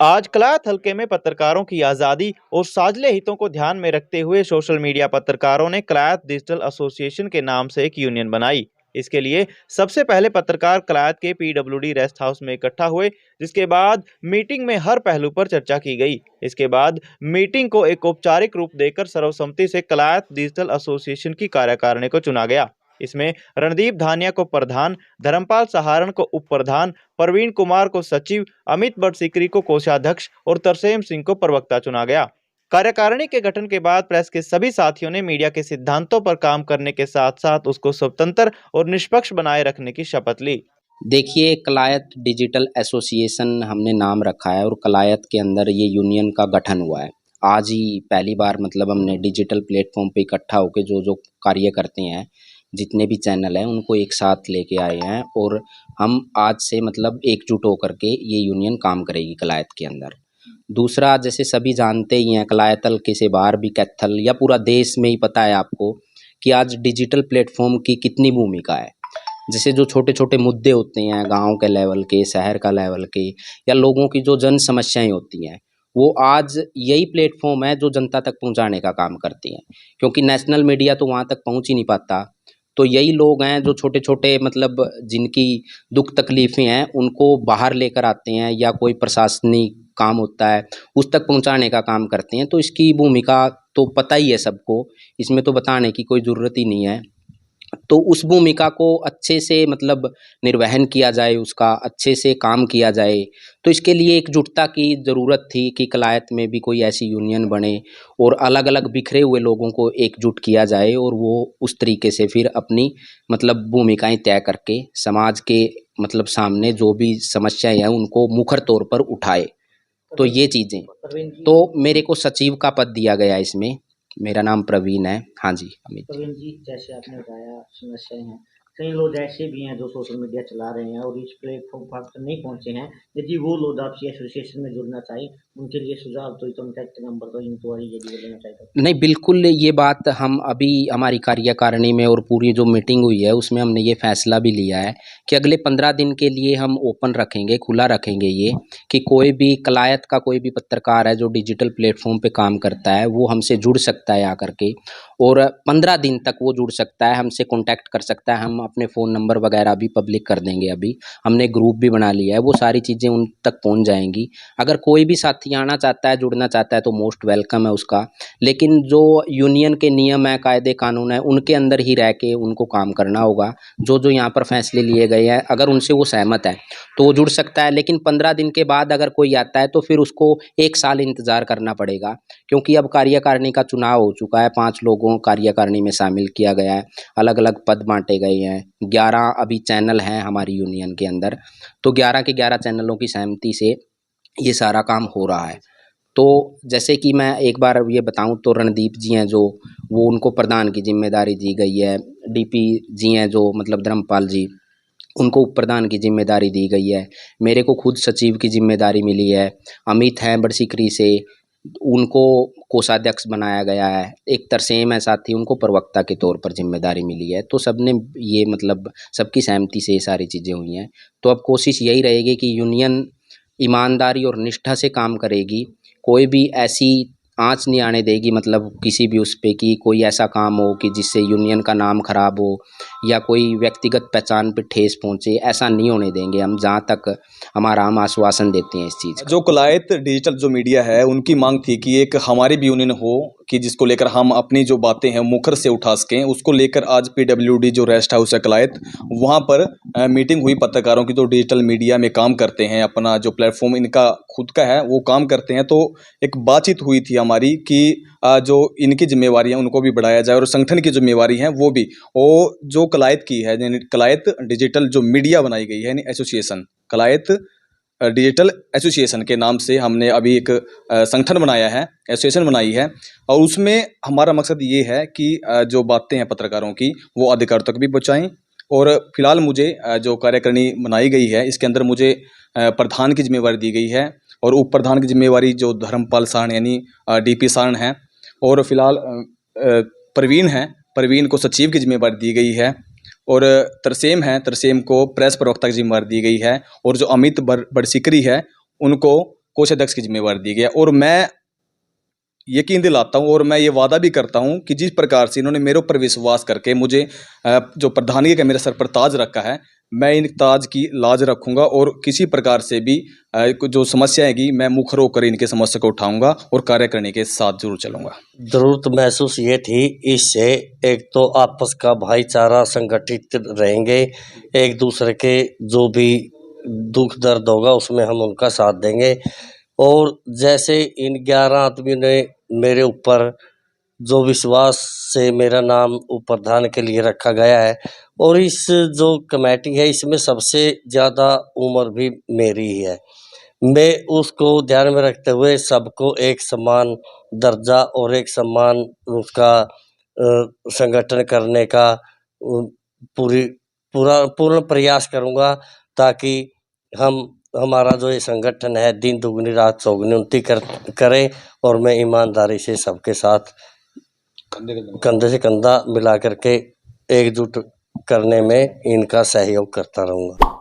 आज कलायत हलके में पत्रकारों की आजादी और साझले हितों को ध्यान में रखते हुए सोशल मीडिया पत्रकारों ने कलायत डिजिटल एसोसिएशन के नाम से एक यूनियन बनाई। इसके लिए सबसे पहले पत्रकार कलायत के पीडब्ल्यूडी रेस्ट हाउस में इकट्ठा हुए, जिसके बाद मीटिंग में हर पहलू पर चर्चा की गई। इसके बाद मीटिंग को एक औपचारिक रूप देकर सर्वसम्मति से कलायत डिजिटल एसोसिएशन की कार्यकारिणी को चुना गया। इसमें रणदीप धानिया को प्रधान, धर्मपाल सहारण को उप प्रधान, प्रवीण कुमार को सचिव, अमित बरसिकरी को कोषाध्यक्ष और तरसेम सिंह को प्रवक्ता चुना गया। कार्यकारिणी के गठन के बाद प्रेस के सभी साथियों ने मीडिया के सिद्धांतों पर काम करने के साथ साथ उसको स्वतंत्र और निष्पक्ष बनाए रखने की शपथ ली। देखिए, कलायत डिजिटल एसोसिएशन हमने नाम रखा है और कलायत के अंदर ये यूनियन का गठन हुआ है। आज ही पहली बार मतलब हमने डिजिटल प्लेटफॉर्म पे इकट्ठा होकर जो जो कार्य करते हैं, जितने भी चैनल हैं उनको एक साथ लेके आए हैं और हम आज से मतलब एकजुट होकर के ये यूनियन काम करेगी कलायत के अंदर। दूसरा, जैसे सभी जानते ही हैं, कलायत हल्के से बाहर भी कैथल या पूरा देश में ही पता है आपको कि आज डिजिटल प्लेटफॉर्म की कितनी भूमिका है। जैसे जो छोटे छोटे मुद्दे होते हैं गांव के लेवल के, शहर का लेवल के, या लोगों की जो जन समस्याएं होती हैं, वो आज यही प्लेटफॉर्म है जो जनता तक पहुंचाने का काम करती हैं। क्योंकि नेशनल मीडिया तो वहां तक पहुंच ही नहीं पाता, तो यही लोग हैं जो छोटे छोटे मतलब जिनकी दुख तकलीफ़ें हैं उनको बाहर लेकर आते हैं या कोई प्रशासनिक काम होता है उस तक पहुंचाने का काम करते हैं। तो इसकी भूमिका तो पता ही है सबको, इसमें तो बताने की कोई ज़रूरत ही नहीं है। तो उस भूमिका को अच्छे से मतलब निर्वहन किया जाए, उसका अच्छे से काम किया जाए, तो इसके लिए एकजुटता की ज़रूरत थी कि कलायत में भी कोई ऐसी यूनियन बने और अलग अलग बिखरे हुए लोगों को एकजुट किया जाए और वो उस तरीके से फिर अपनी मतलब भूमिकाएं तय करके समाज के मतलब सामने जो भी समस्याएं हैं उनको मुखर तौर पर उठाए। तो ये चीज़ें, तो मेरे को सचिव का पद दिया गया इसमें। मेरा नाम प्रवीण है। हाँ जी अमित। प्रवीण जी, जैसे आपने बताया समस्याएं हैं, कई लोग ऐसे भी हैं जो सोशल मीडिया चला रहे हैं और इस प्लेटफॉर्म पर नहीं पहुंचे हैं। यदि वो लोग आपसी एसोसिएशन में जुड़ना चाहिए, उनके लिए सुझाव तो कॉन्टैक्ट नंबर तो इंक्वायरी यदि लेना चाहिए। नहीं, बिल्कुल ये बात हम अभी हमारी कार्यकारिणी में और पूरी जो मीटिंग हुई है उसमें हमने ये फैसला भी लिया है कि अगले 15 दिन के लिए हम ओपन रखेंगे, खुला रखेंगे ये, कि कोई भी कलायत का कोई भी पत्रकार है जो डिजिटल प्लेटफॉर्म पे काम करता है वो हमसे जुड़ सकता है आकर के, और 15 दिन तक वो जुड़ सकता है, हमसे कॉन्टैक्ट कर सकता है। हम अपने फ़ोन नंबर वगैरह भी पब्लिक कर देंगे। अभी हमने ग्रुप भी बना लिया है, वो सारी चीज़ें उन तक पहुँच जाएंगी। अगर कोई भी साथी आना चाहता है, जुड़ना चाहता है तो मोस्ट वेलकम है उसका। लेकिन जो यूनियन के नियम है, कायदे कानून है, उनके अंदर ही रह के उनको काम करना होगा। जो जो यहाँ पर फैसले लिए गए हैं अगर उनसे वो सहमत है तो वो जुड़ सकता है। लेकिन 15 दिन के बाद अगर कोई आता है तो फिर उसको 1 साल इंतज़ार करना पड़ेगा, क्योंकि अब कार्यकारिणी का चुनाव हो चुका है। 5 लोगों कार्यकारिणी में शामिल किया गया है, अलग अलग पद बांटे गए हैं। 11 अभी चैनल हैं हमारी यूनियन के अंदर, तो 11 के 11 चैनलों की सहमति से ये सारा काम हो रहा है। तो जैसे कि मैं एक बार ये बताऊं तो रणदीप जी हैं जो, वो उनको प्रधान की जिम्मेदारी दी गई है। डीपी जी हैं जो मतलब धर्मपाल जी, उनको उप प्रधान की जिम्मेदारी दी गई है। मेरे को खुद सचिव की जिम्मेदारी मिली है। अमित हैं बड़सिकरी से, उनको कोषाध्यक्ष बनाया गया है। एक तरसेम है साथी, उनको प्रवक्ता के तौर पर जिम्मेदारी मिली है। तो सबने ये मतलब सबकी सहमति से ये सारी चीज़ें हुई हैं। तो अब कोशिश यही रहेगी कि यूनियन ईमानदारी और निष्ठा से काम करेगी, कोई भी ऐसी आँच नहीं आने देगी मतलब किसी भी उस पे कि कोई ऐसा काम हो कि जिससे यूनियन का नाम खराब हो या कोई व्यक्तिगत पहचान पे ठेस पहुंचे। ऐसा नहीं होने देंगे हम, जहाँ तक हमारा हम आश्वासन देते हैं इस चीज़ का। जो कलायत डिजिटल जो मीडिया है उनकी मांग थी कि एक हमारी भी यूनियन हो कि जिसको लेकर हम अपनी जो बातें हैं मुखर से उठा सकें। उसको लेकर आज पीडब्ल्यूडी जो रेस्ट हाउस है कलायत, वहाँ पर मीटिंग हुई पत्रकारों की जो डिजिटल मीडिया में काम करते हैं, अपना जो प्लेटफॉर्म इनका खुद का है वो काम करते हैं। तो एक बातचीत हुई थी हमारी कि जो इनकी जिम्मेवारी है उनको भी बढ़ाया जाए और संगठन की जिम्मेवारी है वो भी, वो जो कलायत की है, यानी कलायत डिजिटल जो मीडिया बनाई गई है, यानी एसोसिएशन, कलायत डिजिटल एसोसिएशन के नाम से हमने अभी एक संगठन बनाया है, एसोसिएशन बनाई है। और उसमें हमारा मकसद ये है कि जो बातें हैं पत्रकारों की वो अधिकारियों तक भी पहुँचाएँ। और फिलहाल मुझे जो कार्यकारिणी बनाई गई है इसके अंदर मुझे प्रधान की जिम्मेवारी दी गई है और उप प्रधान की जिम्मेवारी जो धर्मपाल सारण यानी डीपी सारण हैं, और फिलहाल प्रवीण हैं, प्रवीण को सचिव की जिम्मेवारी दी गई है। और तरसेम है, तरसेम को प्रेस प्रवक्ता की जिम्मेदारी दी गई है। और जो अमित बड़सिकरी है उनको कोषाध्यक्ष की जिम्मेवारी दी गई है। और मैं यकीन दिलाता हूँ और मैं ये वादा भी करता हूँ कि जिस प्रकार से इन्होंने मेरे ऊपर विश्वास करके मुझे जो प्रधानगी का मेरे सर पर ताज रखा है, मैं इन ताज की लाज रखूंगा और किसी प्रकार से भी जो समस्या आएगी मैं मुखर होकर इनकी समस्या को उठाऊंगा और कार्य करने के साथ जरूर चलूंगा। जरूरत महसूस ये थी, इससे एक तो आपस का भाईचारा संगठित रहेंगे, एक दूसरे के जो भी दुख दर्द होगा उसमें हम उनका साथ देंगे। और जैसे इन 11 आदमियों ने मेरे ऊपर जो विश्वास से मेरा नाम प्रधान के लिए रखा गया है, और इस जो कमेटी है इसमें सबसे ज़्यादा उम्र भी मेरी ही है, मैं उसको ध्यान में रखते हुए सबको एक समान दर्जा और एक समान उसका संगठन करने का पूर्ण प्रयास करूँगा, ताकि हमारा जो ये संगठन है दिन दुगनी रात चौगुनी उन्नति करे और मैं ईमानदारी से सबके साथ कंधे से कंधा मिला करके एकजुट करने में इनका सहयोग करता रहूँगा।